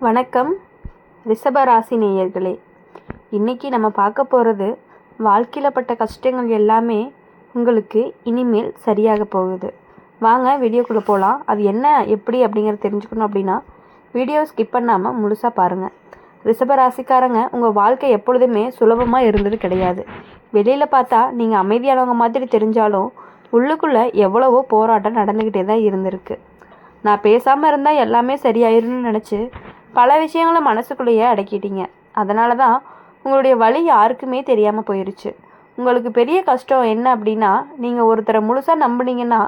வணக்கம் ரிஷபராசி நேயர்களே. இன்றைக்கி நம்ம பார்க்க போகிறது வாழ்க்கையில் பட்ட கஷ்டங்கள் எல்லாமே உங்களுக்கு இனிமேல் சரியாக போகுது. வாங்க வீடியோக்குள்ளே போகலாம். அது என்ன எப்படி அப்படிங்கிறத தெரிஞ்சுக்கணும் அப்படின்னா வீடியோ ஸ்கிப் பண்ணாமல் முழுசாக பாருங்கள். ரிஷபராசிக்காரங்க, உங்கள் வாழ்க்கை எப்பொழுதுமே சுலபமாக இருந்தது கிடையாது. வெளியில் பார்த்தா நீங்கள் அமைதியானவங்க மாதிரி தெரிஞ்சாலும் உள்ளுக்குள்ளே எவ்வளவோ போராட்டம் நடந்துக்கிட்டே தான் இருந்திருக்கு. நான் பேசாமல் இருந்தால் எல்லாமே சரியாயிரும்னு நினச்சி பல விஷயங்களை மனசுக்குள்ளேயே அடக்கிட்டீங்க. அதனால தான் உங்களுடைய வழி யாருக்குமே தெரியாமல் போயிடுச்சு. உங்களுக்கு பெரிய கஷ்டம் என்ன அப்படின்னா, நீங்கள் ஒருத்தரை முழுசாக நம்புனீங்கன்னா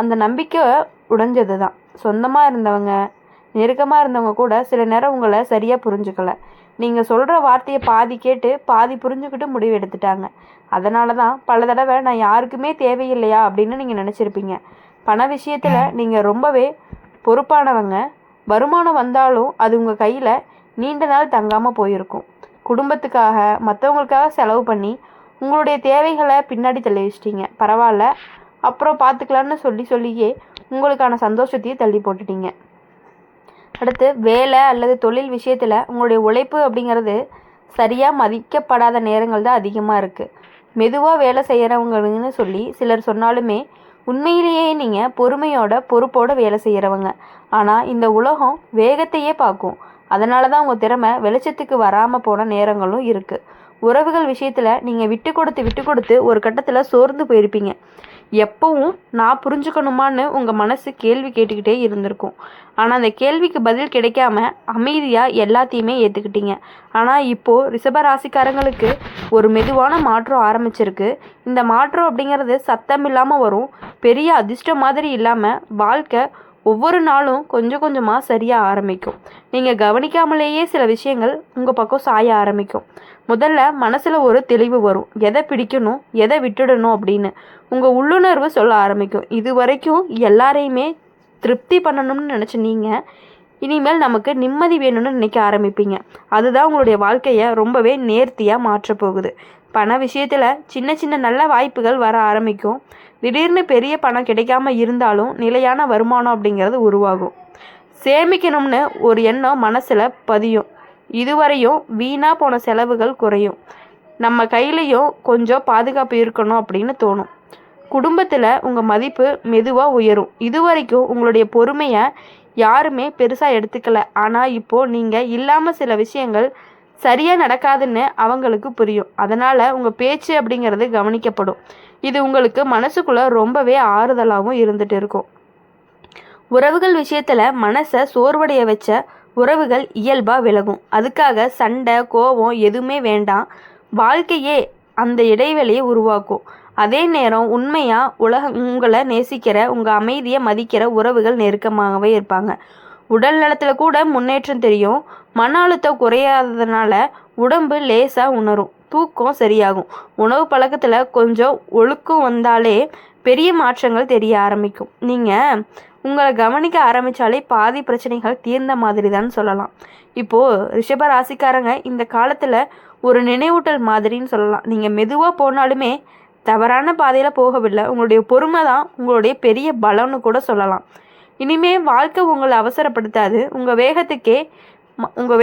அந்த நம்பிக்கை உடைஞ்சது தான். சொந்தமாக இருந்தவங்க, நெருக்கமாக இருந்தவங்க கூட சில நேரம் உங்களை சரியாக புரிஞ்சுக்கல. நீங்கள் சொல்கிற வார்த்தையை பாதி கேட்டு பாதி புரிஞ்சுக்கிட்டு முடிவு எடுத்துட்டாங்க. அதனால தான் பல தடவை நான் யாருக்குமே தேவையில்லையா அப்படின்னு நீங்கள் நினச்சிருப்பீங்க. பண விஷயத்தில் நீங்கள் ரொம்பவே பொறுப்பானவங்க. வருமானம் வந்தாலும் அது உங்கள் கையில் நீண்ட நாள் தங்காமல் போயிருக்கும். குடும்பத்துக்காக மற்றவங்களுக்காக செலவு பண்ணி உங்களுடைய தேவைகளை பின்னாடி தள்ளி வச்சிட்டிங்க. பரவாயில்ல, அப்புறம் பார்த்துக்கலான்னு சொல்லியே உங்களுக்கான சந்தோஷத்தையே தள்ளி போட்டுட்டீங்க. அடுத்து வேலை அல்லது தொழில் விஷயத்தில் உங்களுடைய உழைப்பு அப்படிங்கிறது சரியாக மதிக்கப்படாத நேரங்கள் தான் அதிகமாக இருக்குது. மெதுவாக வேலை செய்கிறவங்கன்னு சொல்லி சிலர் சொன்னாலுமே உண்மையிலேயே நீங்கள் பொறுப்போடு வேலை செய்கிறவங்க. ஆனால் இந்த உலகம் வேகத்தையே பார்க்கும். அதனால தான் உங்கள் திறமை வெளிச்சத்துக்கு வராமல் போன நேரங்களும் இருக்குது. உறவுகள் விஷயத்தில் நீங்கள் விட்டு கொடுத்து ஒரு கட்டத்தில் சோர்ந்து போயிருப்பீங்க. எப்பவும் நான் புரிஞ்சுக்கணுமான்னு உங்கள் மனசு கேள்வி கேட்டுக்கிட்டே இருந்திருக்கும். ஆனால் அந்த கேள்விக்கு பதில் கிடைக்காம அமைதியாக எல்லாத்தையுமே ஏற்றுக்கிட்டீங்க. ஆனால் இப்போது ரிஷபராசிக்காரங்களுக்கு ஒரு மெதுவான மாற்றம் ஆரம்பிச்சிருக்கு. இந்த மாற்றம் அப்படிங்கிறது சத்தம் இல்லாமல் வரும். பெரிய அதிர்ஷ்டம் மாதிரி இல்லாமல் வாழ்க்கை ஒவ்வொரு நாளும் கொஞ்சம் கொஞ்சமாக சரியாக ஆரம்பிக்கும். நீங்கள் கவனிக்காமலேயே சில விஷயங்கள் உங்கள் பக்கம் சாய ஆரம்பிக்கும். முதல்ல மனசில் ஒரு தெளிவு வரும். எதை பிடிக்கணும், எதை விட்டுடணும் அப்படின்னு உங்கள் உள்ளுணர்வு சொல்ல ஆரம்பிக்கும். இது வரைக்கும் எல்லாரையுமே திருப்தி பண்ணணும்னு நினச்ச நீங்கள் இனிமேல் நமக்கு நிம்மதி வேணும்னு நினைக்க ஆரம்பிப்பீங்க. அதுதான் உங்களுடைய வாழ்க்கையை ரொம்பவே நேர்த்தியாக மாற்றப்போகுது. பண விஷயத்தில் சின்ன சின்ன நல்ல வாய்ப்புகள் வர ஆரம்பிக்கும். திடீர்னு பெரிய பணம் கிடைக்காம இருந்தாலும் நிலையான வருமானம் அப்படிங்கிறது உருவாகும். சேமிக்கணும்னு ஒரு எண்ணம் மனசில் பதியும். இதுவரையும் வீணாக போன செலவுகள் குறையும். நம்ம கையிலையும் கொஞ்சம் பாதுகாப்பு இருக்கணும் அப்படின்னு தோணும். குடும்பத்தில் உங்கள் மதிப்பு மெதுவாக உயரும். இதுவரைக்கும் உங்களுடைய பொறுமையை யாருமே பெருசாக எடுத்துக்கல. ஆனால் இப்போது நீங்கள் இல்லாமல் சில விஷயங்கள் சரியாக நடக்காதுன்னு அவங்களுக்கு புரியும். அதனால் உங்கள் பேச்சு அப்படிங்கிறது கவனிக்கப்படும். இது உங்களுக்கு மனசுக்குள்ளே ரொம்பவே ஆறுதலாகவும் இருந்துகிட்டு இருக்கும். உறவுகள் விஷயத்தில் மனசை சோர்வடைய வச்ச உறவுகள் இயல்பாக விலகும். அதுக்காக சண்டை கோபம் எதுவுமே வேண்டாம். வாழ்க்கையே அந்த இடைவெளியை உருவாக்கும். அதே நேரம் உண்மையாக உங்களை நேசிக்கிற, உங்கள் அமைதியை மதிக்கிற உறவுகள் நெருக்கமாகவே இருப்பாங்க. உடல் நலத்தில் கூட முன்னேற்றம் தெரியும். மன அழுத்தம் குறையாததுனால உடம்பு லேசாக உணரும். தூக்கம் சரியாகும். உணவு பழக்கத்தில் கொஞ்சம் ஒழுக்கம் வந்தாலே பெரிய மாற்றங்கள் தெரிய ஆரம்பிக்கும். நீங்கள் உங்களை கவனிக்க ஆரம்பித்தாலே பாதி பிரச்சனைகள் தீர்ந்த மாதிரி தான் சொல்லலாம். இப்போது ரிஷப ராசிக்காரங்க இந்த காலத்தில் ஒரு நினைவூட்டல் மாதிரின்னு சொல்லலாம். நீங்கள் மெதுவாக போனாலுமே தவறான பாதையில் போகவில்லை. உங்களுடைய பொறுமை தான் உங்களுடைய பெரிய பலம்னு கூட சொல்லலாம். இனிமேல் வாழ்க்கை உங்களை அவசரப்படுத்தாது. உங்கள்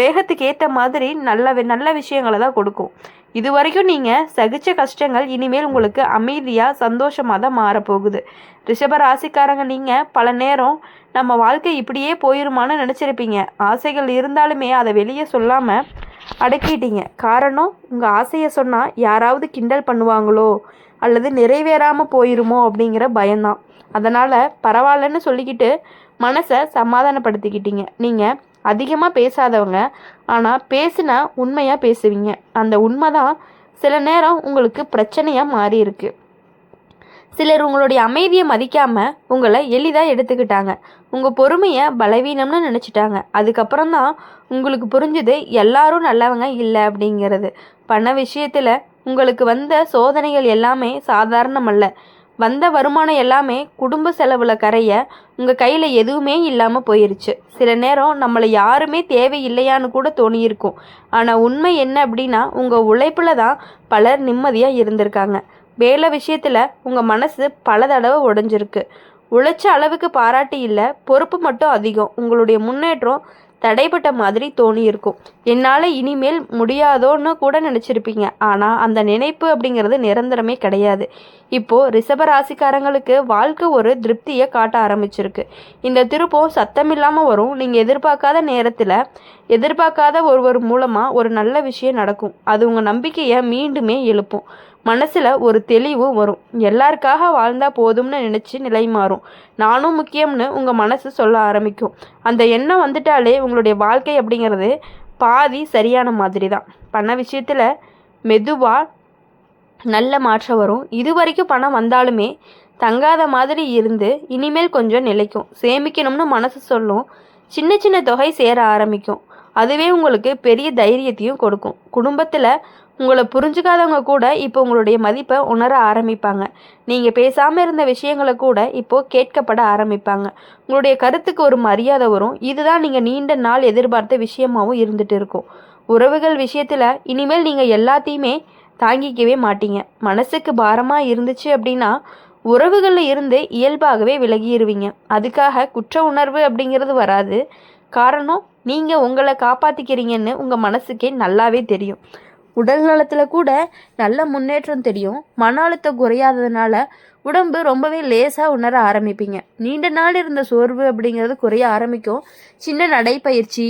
வேகத்துக்கு ஏற்ற மாதிரி நல்ல விஷயங்களை தான் கொடுக்கும். இது வரைக்கும் நீங்கள் சகிச்ச கஷ்டங்கள் இனிமேல் உங்களுக்கு அமைதியாக சந்தோஷமாக தான் மாறப்போகுது. ரிஷப ராசிக்காரங்க, நீங்கள் பல நேரம் நம்ம வாழ்க்கை இப்படியே போயிருமான்னு நினச்சிருப்பீங்க. ஆசைகள் இருந்தாலுமே அதை வெளியே சொல்லாமல் அடக்கிட்டீங்க. காரணம், உங்கள் ஆசையை சொன்னால் யாராவது கிண்டல் பண்ணுவாங்களோ அல்லது நிறைவேறாமல் போயிருமோ அப்படிங்கிற பயம்தான். அதனால் பரவாயில்லன்னு சொல்லிக்கிட்டு மனசை சமாதானப்படுத்திக்கிட்டீங்க. நீங்கள் அதிகமாக பேசாதவங்க, ஆனால் பேசினா உண்மையாக பேசுவீங்க. அந்த உண்மை தான் சில நேரம் உங்களுக்கு பிரச்சனையாக மாறி இருக்கு. சிலர் உங்களுடைய அமைதியை மதிக்காமல் உங்களை எளிதாக எடுத்துக்கிட்டாங்க. உங்கள் பொறுமையை பலவீனம்னு நினச்சிட்டாங்க. அதுக்கப்புறம் தான் உங்களுக்கு புரிஞ்சுது எல்லாரும் நல்லவங்க இல்லை அப்படிங்கிறது. பண விஷயத்தில் உங்களுக்கு வந்த சோதனைகள் எல்லாமே சாதாரணமல்ல. வந்த வருமானம் எல்லாமே குடும்ப செலவில் கரைய உங்கள் கையில் எதுவுமே இல்லாமல் போயிருச்சு. சில நேரம் நம்மளை யாருமே தேவையில்லையான்னு கூட தோணியிருக்கும். ஆனால் உண்மை என்ன அப்படின்னா, உங்கள் உழைப்பில் தான் பலர் நிம்மதியாக இருந்திருக்காங்க. வேலை விஷயத்தில் உங்கள் மனசு பல தடவை உடைஞ்சிருக்கு. உழைச்ச அளவுக்கு பாராட்டு இல்லை, பொறுப்பு மட்டும் அதிகம். உங்களுடைய முன்னேற்றம் தடைப்பட்ட மாதிரி தோணி இருக்கும். என்னால் இனிமேல் முடியாதோன்னு கூட நினச்சிருப்பீங்க. ஆனால் அந்த நினைப்பு அப்படிங்கிறது நிரந்தரமே கிடையாது. இப்போது ரிஷப ராசிக்காரங்களுக்கு வாழ்க்கை ஒரு திருப்தியை காட்ட ஆரம்பிச்சிருக்கு. இந்த திருப்பம் சத்தமில்லாமல் வரும். நீங்கள் எதிர்பார்க்காத நேரத்தில் எதிர்பார்க்காத ஒருவர் மூலமாக ஒரு நல்ல விஷயம் நடக்கும். அது உங்கள் நம்பிக்கையை மீண்டுமே எழுப்பும். மனசில் ஒரு தெளிவு வரும். எல்லாருக்காக வாழ்ந்தா போதும்னு நினச்சி நிலை மாறும். நானும் முக்கியம்னு உங்கள் மனசு சொல்ல ஆரம்பிக்கும். அந்த எண்ணம் வந்துட்டாலே உங்களுடைய வாழ்க்கை அப்படிங்கிறது பாதி சரியான மாதிரி தான். பண விஷயத்தில் மெதுவாக நல்ல மாற்றம் வரும். இது வரைக்கும் பணம் வந்தாலுமே தங்காத மாதிரி இருந்து இனிமேல் கொஞ்சம் நிலைக்கும். சேமிக்கணும்னு மனசு சொல்லும். சின்ன சின்ன தொகை சேர ஆரம்பிக்கும். அதுவே உங்களுக்கு பெரிய தைரியத்தையும் கொடுக்கும். குடும்பத்தில் உங்களை புரிஞ்சுக்காதவங்க கூட இப்போ உங்களுடைய மதிப்பை உணர ஆரம்பிப்பாங்க. நீங்கள் பேசாமல் இருந்த விஷயங்களை கூட இப்போது கேட்கப்பட ஆரம்பிப்பாங்க. உங்களுடைய கருத்துக்கு ஒரு மரியாதை வரும். இதுதான் நீங்கள் நீண்ட நாள் எதிர்பார்த்த விஷயமாகவும் இருந்துகிட்டு இருக்கும். உறவுகள் விஷயத்தில் இனிமேல் நீங்கள் எல்லாத்தையுமே தாங்கிக்கவே மாட்டீங்க. மனசுக்கு பாரமாக இருந்துச்சு அப்படின்னா உறவுகளில் இருந்து இயல்பாகவே விலகிடுவீங்க. அதுக்காக குற்ற உணர்வு அப்படிங்கிறது வராது. காரணம் நீங்கள் உங்களை காப்பாற்றிக்கிறீங்கன்னு உங்கள் மனசுக்கே நல்லாவே தெரியும். உடல் நலத்தில் கூட நல்ல முன்னேற்றம் தெரியும். மன அழுத்தம் குறையாததுனால உடம்பு ரொம்பவே லேசாக உணர ஆரம்பிப்பீங்க. நீண்ட நாள் இருந்த சோர்வு அப்படிங்கிறது குறைய ஆரம்பிக்கும். சின்ன நடைப்பயிற்சி,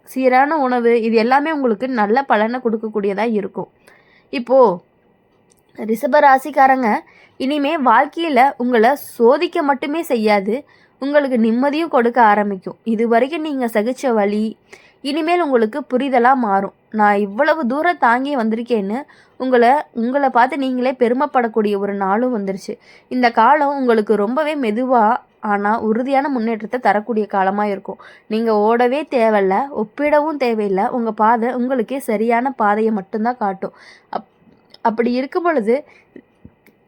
சீரான உணவு, இது எல்லாமே உங்களுக்கு நல்ல பலனை கொடுக்கக்கூடியதாக இருக்கும். இப்போது ரிஷப ராசிக்காரங்க இனிமே வாழ்க்கையில் உங்களை சோதிக்க மட்டுமே செய்யாது, உங்களுக்கு நிம்மதியும் கொடுக்க ஆரம்பிக்கும். இது வரைக்கும் நீங்கள் சகிச்ச வழி இனிமேல் உங்களுக்கு புரிதலாக மாறும். நான் இவ்வளவு தூரம் தாங்கி வந்திருக்கேன்னு உங்களை பார்த்து நீங்களே பெருமைப்படக்கூடிய ஒரு நாளும் வந்துருச்சு. இந்த காலம் உங்களுக்கு ரொம்பவே மெதுவாக ஆனால் உறுதியான முன்னேற்றத்தை தரக்கூடிய காலமாக இருக்கும். நீங்கள் ஓடவே தேவையில்ல, ஒப்பிடவும் தேவையில்லை. உங்கள் பாதை உங்களுக்கே சரியான பாதையை மட்டும்தான் காட்டும். அப்படி இருக்கும் பொழுது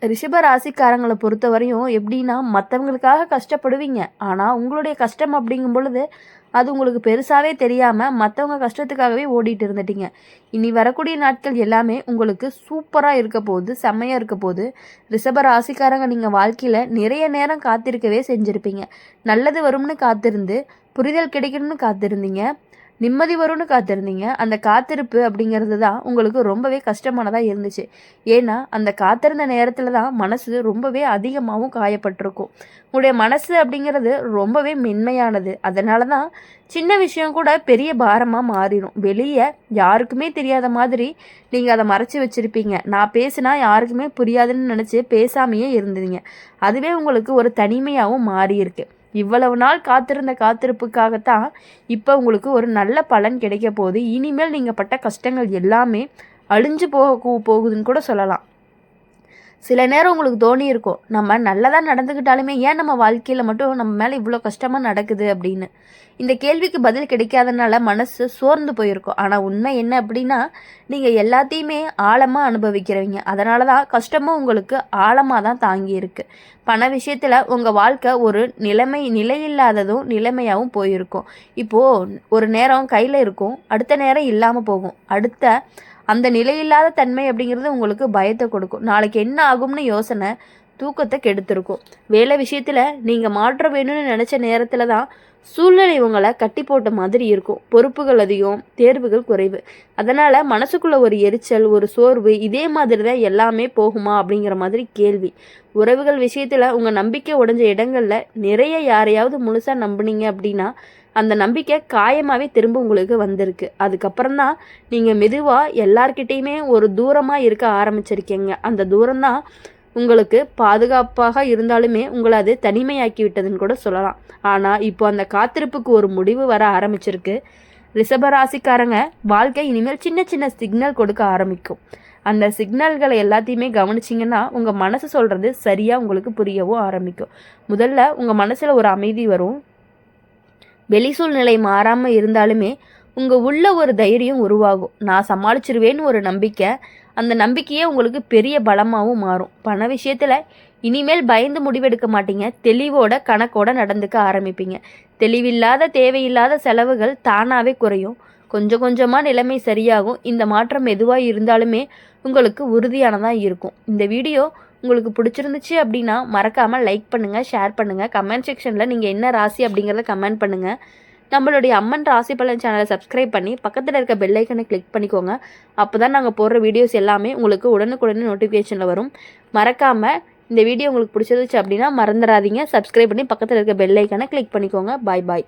ரிஷப ராசிக்காரங்களை பொறுத்தவரையும் எப்படின்னா, மற்றவங்களுக்காக கஷ்டப்படுவீங்க. ஆனால் உங்களுடைய கஷ்டம் அப்படிங்கும் பொழுது அது உங்களுக்கு பெருசாகவே தெரியாமல் மற்றவங்க கஷ்டத்துக்காகவே ஓடிட்டு இருந்துட்டீங்க. இனி வரக்கூடிய நாட்கள் எல்லாமே உங்களுக்கு சூப்பராக இருக்க போகுது, செம்மையாக இருக்க போகுது. ரிஷப ராசிக்காரங்க நீங்கள் வாழ்க்கையில் நிறைய நேரம் காத்திருக்கவே செஞ்சுருப்பீங்க. நல்லது வரும்னு காத்திருந்து, புரிதல் கிடைக்கணும்னு காத்திருந்தீங்க, நிம்மதி வரும்னு காத்திருந்தீங்க. அந்த காத்திருப்பு அப்படிங்கிறது தான் உங்களுக்கு ரொம்பவே கஷ்டமானதாக இருந்துச்சு. ஏன்னா அந்த காத்திருந்த நேரத்தில் தான் மனசு ரொம்பவே அதிகமாகவும் காயப்பட்டிருக்கும். உங்களுடைய மனசு அப்படிங்கிறது ரொம்பவே மென்மையானது. அதனால தான் சின்ன விஷயம் கூட பெரிய பாரமாக மாறிடும். வெளியே யாருக்குமே தெரியாத மாதிரி நீங்கள் அதை மறைச்சி வச்சுருப்பீங்க. நான் பேசினா யாருக்குமே புரியாதுன்னு நினச்சி பேசாமையே இருந்தீங்க. அதுவே உங்களுக்கு ஒரு தனிமையாகவும் மாறியிருக்கு. இவ்வளவு நாள் காத்திருந்த காத்திருப்புக்காகத்தான் இப்போ உங்களுக்கு ஒரு நல்ல பலன் கிடைக்க போகுது. இனிமேல் நீங்கள் பட்ட கஷ்டங்கள் எல்லாமே அழிஞ்சு போகுதுன்னு கூட சொல்லலாம். சில நேரம் உங்களுக்கு தோணி இருக்கும், நம்ம நல்லதாக நடந்துக்கிட்டாலுமே ஏன் நம்ம வாழ்க்கையில் மட்டும் நம்ம மேலே இவ்வளோ கஷ்டமாக நடக்குது அப்படின்னு. இந்த கேள்விக்கு பதில் கிடைக்காதனால மனசு சோர்ந்து போயிருக்கும். ஆனால் உண்மை என்ன அப்படின்னா, நீங்கள் எல்லாத்தையுமே ஆழமாக அனுபவிக்கிறவங்க. அதனால தான் கஷ்டமும் உங்களுக்கு ஆழமாக தான் தாங்கி இருக்கு. பண விஷயத்தில் உங்கள் வாழ்க்கை ஒரு நிலையில்லாததும் நிலைமையாகவும் போயிருக்கும். இப்போது ஒரு நேரம் கையில் இருக்கும், அடுத்த நேரம் இல்லாமல் போகும். அந்த நிலையில்லாத தன்மை அப்படிங்கிறது உங்களுக்கு பயத்தை கொடுக்கும். நாளைக்கு என்ன ஆகும்னு யோசனை தூக்கத்தை கெடுத்திருக்கும். வேலை விஷயத்தில் நீங்கள் மாற்ற வேணும்னு நினச்ச நேரத்தில் தான் சூழ்நிலை உங்களை கட்டி போட்ட மாதிரி இருக்கும். பொறுப்புகள் அதிகம், தேர்வுகள் குறைவு. அதனால் மனசுக்குள்ளே ஒரு எரிச்சல், ஒரு சோர்வு, இதே மாதிரி தான் எல்லாமே போகுமா அப்படிங்கிற மாதிரி கேள்வி. உறவுகள் விஷயத்தில் உங்கள் நம்பிக்கை உடைஞ்ச இடங்களில் நிறைய யாரையாவது முழுசாக நம்புனீங்க அப்படின்னா அந்த நம்பிக்கை காயமாகவே திரும்ப உங்களுக்கு வந்திருக்கு. அதுக்கப்புறம் தான் நீங்கள் மெதுவாக எல்லார்கிட்டேயுமே ஒரு தூரமாக இருக்க ஆரம்பிச்சிருக்கீங்க. அந்த தூரம்தான் உங்களுக்கு பாதுகாப்பாக இருந்தாலுமே உங்களை அது தனிமையாக்கி விட்டதுன்னு கூட சொல்லலாம். ஆனால் இப்போ அந்த காத்திருப்புக்கு ஒரு முடிவு வர ஆரம்பிச்சிருக்கு. ரிஷபராசிக்காரங்க வாழ்க்கை இனிமேல் சின்ன சின்ன சிக்னல் கொடுக்க ஆரம்பிக்கும். அந்த சிக்னல்களை எல்லாத்தையுமே கவனிச்சிங்கன்னா உங்கள் மனசு சொல்கிறது சரியாக உங்களுக்கு புரியவும் ஆரம்பிக்கும். முதல்ல உங்கள் மனசில் ஒரு அமைதி வரும். வெளி சூழ்நிலை மாறாமல் இருந்தாலுமே உங்கள் உள்ள ஒரு தைரியம் உருவாகும். நான் சமாளிச்சிருவேன்னு ஒரு நம்பிக்கை, அந்த நம்பிக்கையே உங்களுக்கு பெரிய பலமாகவும் மாறும். பண விஷயத்தில் இனிமேல் பயந்து முடிவெடுக்க மாட்டீங்க. தெளிவோட கணக்கோட நடந்துக்க ஆரம்பிப்பீங்க. தெளிவில்லாத தேவையில்லாத செலவுகள் தானாகவே குறையும். கொஞ்சம் கொஞ்சமாக நிலைமை சரியாகும். இந்த மாற்றம் எதுவாக இருந்தாலுமே உங்களுக்கு உறுதியானதாக இருக்கும். இந்த வீடியோ உங்களுக்கு பிடிச்சிருந்துச்சு அப்படின்னா மறக்காமல் லைக் பண்ணுங்கள், ஷேர் பண்ணுங்கள். கமெண்ட் செக்ஷனில் நீங்கள் என்ன ராசி அப்படிங்கிறத கமெண்ட் பண்ணுங்கள். நம்மளுடைய அம்மன் ராசி பலன் சேனலை சப்ஸ்கிரைப் பண்ணி பக்கத்தில் இருக்க பெல் ஐக்கனை கிளிக் பண்ணிக்கோங்க. அப்போ தான் நாங்கள் போடுற வீடியோஸ் எல்லாமே உங்களுக்கு உடனுக்குடனே நோட்டிஃபிகேஷனில் வரும். மறக்காமல் இந்த வீடியோ உங்களுக்கு பிடிச்சிருந்துச்சு அப்படின்னா மறந்துடாதீங்க, சப்ஸ்கிரைப் பண்ணி பக்கத்தில் இருக்க பெல் ஐக்கனை கிளிக் பண்ணிக்கோங்க. பாய் பாய்.